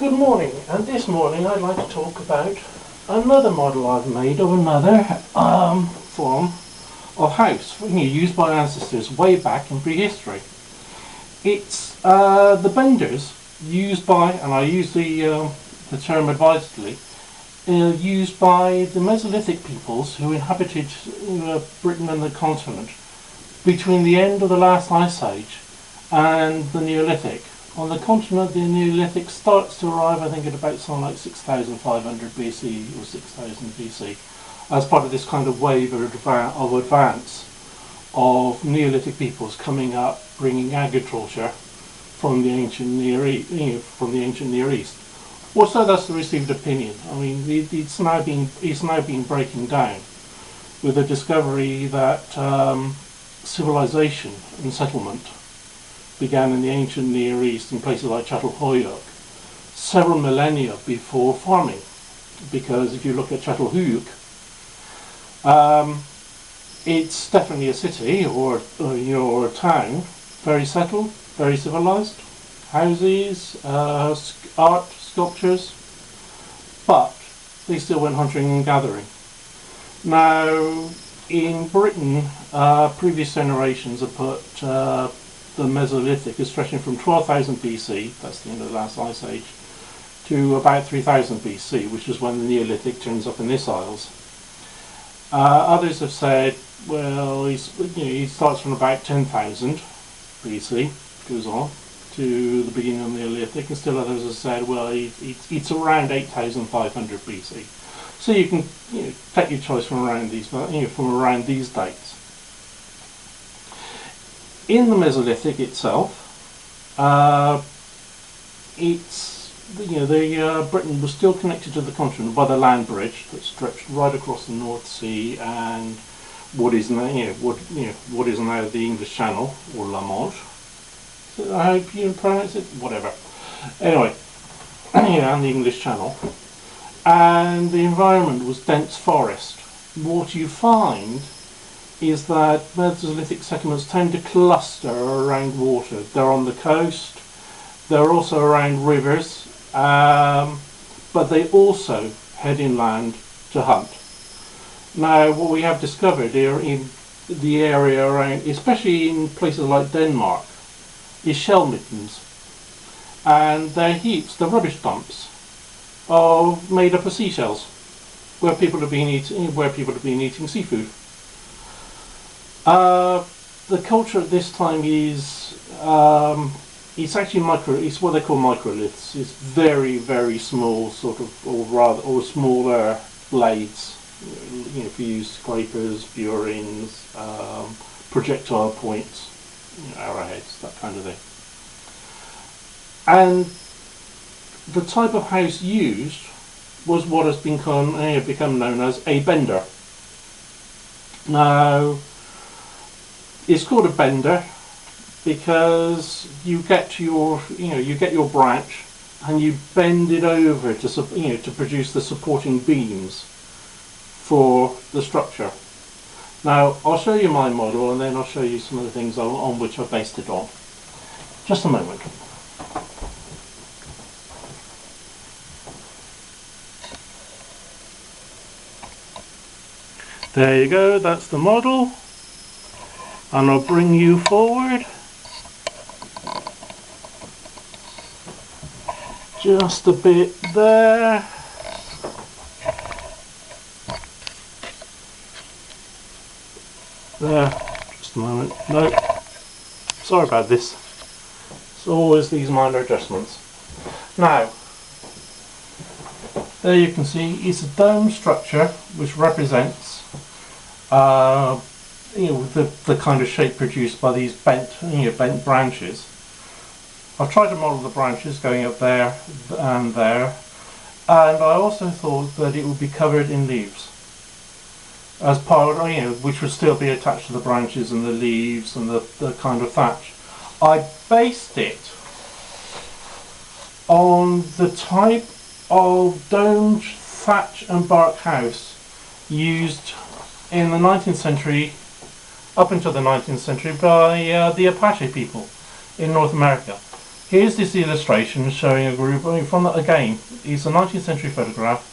Good morning, and this morning I'd like to talk about another model I've made of another form of house used by ancestors way back in prehistory. It's the benders used by, and I use the term advisedly, used by the Mesolithic peoples who inhabited Britain and the continent between the end of the last ice age and the Neolithic. On the continent, the Neolithic starts to arrive, I think, at about something like 6,500 BC or 6,000 BC, as part of this kind of wave of advance of Neolithic peoples coming up, bringing agriculture from the ancient Near East. Also, that's the received opinion. I mean, it's now been breaking down with the discovery that civilization and settlement began in the ancient Near East in places like Çatalhöyük several millennia before farming. Because if you look at Çatalhöyük, it's definitely a city or a town, very settled, very civilized, houses, art, sculptures, but they still went hunting and gathering. Now, in Britain, previous generations have put the Mesolithic is stretching from 12,000 BC, that's the end of the last ice age, to about 3,000 BC, which is when the Neolithic turns up in this Isles. Others have said, well, he starts from about 10,000 BC, goes on to the beginning of the Neolithic, and still others have said, well, it's around 8,500 BC. So you can take your choice from around these dates. In the Mesolithic itself, Britain was still connected to the continent by the land bridge that stretched right across the North Sea and what is now the English Channel, or La Manche. So I hope you pronounce it, whatever. Anyway, and the English Channel, and the environment was dense forest. What you find is that Mesolithic settlements tend to cluster around water. They're on the coast, they're also around rivers, but they also head inland to hunt. Now, what we have discovered here in the area around, especially in places like Denmark, is shell middens, and they're heaps, they're rubbish dumps made up of seashells, where people have been eating seafood. The culture at this time is it's actually it's what they call microliths. It's very, very small or smaller blades, for use scrapers, burins, projectile points, arrowheads, that kind of thing. And the type of house used was what has become known as a bender. Now, it's called a bender because you get your branch and you bend it over to produce the supporting beams for the structure. Now, I'll show you my model and then I'll show you some of the things on which I based it on. Just a moment. There you go, that's the model. And I'll bring you forward. Just a bit there. There, just a moment. No, sorry about this. It's always these minor adjustments. Now, there you can see it's a dome structure which represents the kind of shape produced by these bent branches. I've tried to model the branches going up there and there, and I also thought that it would be covered in leaves as part of, which would still be attached to the branches and the leaves and the kind of thatch. I based it on the type of domed thatch and bark house used in the 19th century, up until the 19th century, by the Apache people in North America. Here's this illustration showing a group, again, it's a 19th century photograph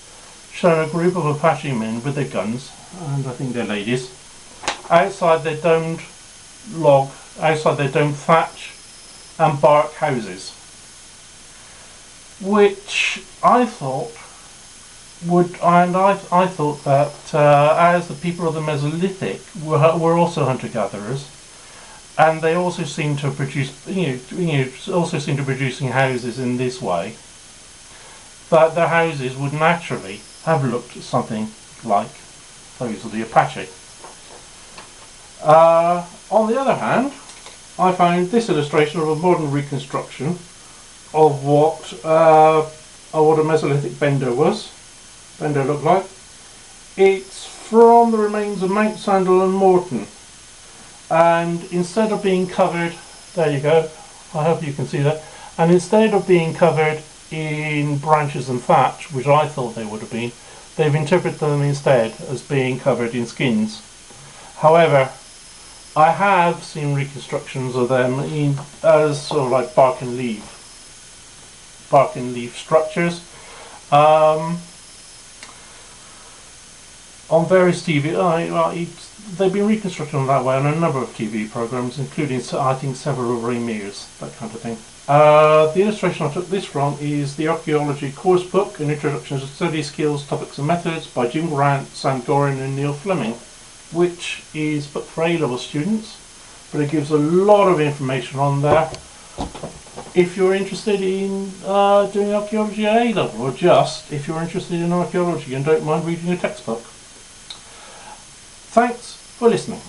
showing a group of Apache men with their guns, and I think they're ladies, outside their domed thatch and bark houses, which I thought I thought that as the people of the Mesolithic were also hunter-gatherers, and they also seem to produce, also seem to producing houses in this way, that their houses would naturally have looked something like those of the Apache. On the other hand, I found this illustration of a modern reconstruction of what a Mesolithic bender looked like. It's from the remains of Mount Sandal and Morton, and instead of being covered, there you go, I hope you can see that, and instead of being covered in branches and thatch, which I thought they would have been, they've interpreted them instead as being covered in skins. However, I have seen reconstructions of them as sort of like bark and leaf structures. On various TV, they've been reconstructed on that way on a number of TV programs, including, I think, several of Ray Mears, that kind of thing. The illustration I took this from is the Archaeology Course Book, An Introduction to Study Skills, Topics and Methods by Jim Grant, Sam Gorin and Neil Fleming, which is book for A-level students, but it gives a lot of information on there if you're interested in doing archaeology at A-level, or just if you're interested in archaeology and don't mind reading a textbook. Thanks for listening.